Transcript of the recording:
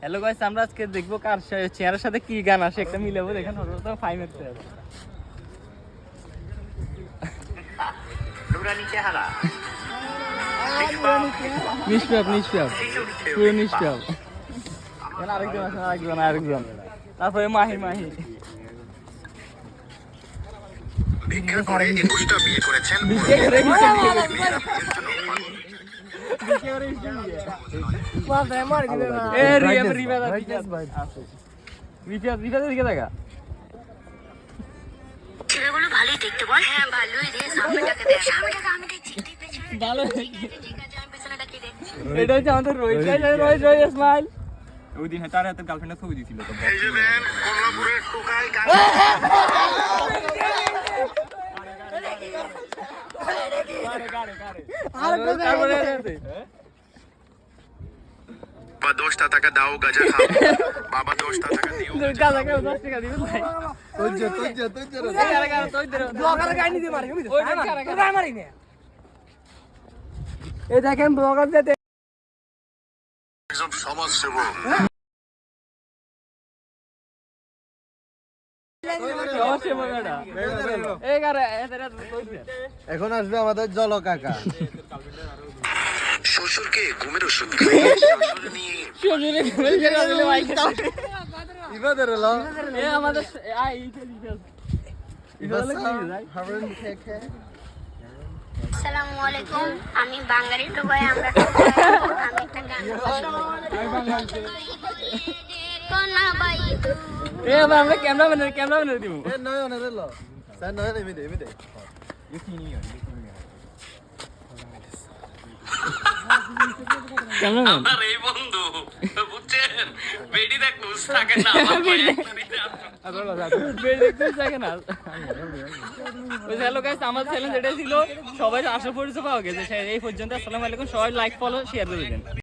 Hello guys, আমরা আজকে দেখবো কার চেয়ারের সাথে কি গান আসে, একটা মিলাবো। দেখেন হঠাৎ ফাইভ মারতে হবে। নিষ্পাপ পুরো নিষ্পাপ। আরেকজন তারপরে মাহি ভিক্ষা করে 21টা বিয়ে করেছেন। ছেলেগুলো ভালোই দেখতে বল। হ্যাঁ ভালোই রে, সামনেটাকে দেখ। সামনেটাকে আমি দেখছি, তুই পেছনে ভালো। ঠিক আছে, আমি পেছনেটাকে দেখছি। এটা হচ্ছে আমাদের রোহিত স্মাইল। ওই দিন তার হাতে গার্লফ্রেন্ডের ছবি দিছিল তো। এই যে দেন কমলাপুরের টোকাই গান। বাবা 10টা টাকা দাও, গাজা খাও। বাবা 10টা টাকা দিও। গাজা খাও, 10 টাকা দিবেন ভাই। এই দেখেন ব্লগার যেতে একজন সমাজসেবক। এখন আসবে আমাদের জল কাকা। শ্বশুরকে ঘুমের ওষুধ খাইয়ে শ্বশুর নিয়ে ইবাদের হলো আমাদের আসসালামু আলাইকুম, আমি বাঙালি টুবাই। আমরা আমি একটা গান আমরা ক্যামেরাম্যানের দিব। আমার এই বন্ধু বুঝছেন, বেডি দেখ নুস থাকে না। হ্যালো গাইস, আমার চ্যালেঞ্জ এটাই ছিল। সবাই আশা পরিচয় পাওয়া গেছে এই পর্যন্ত। আসসালামু আলাইকুম, সবাই লাইক ফলো শেয়ার করে দিন।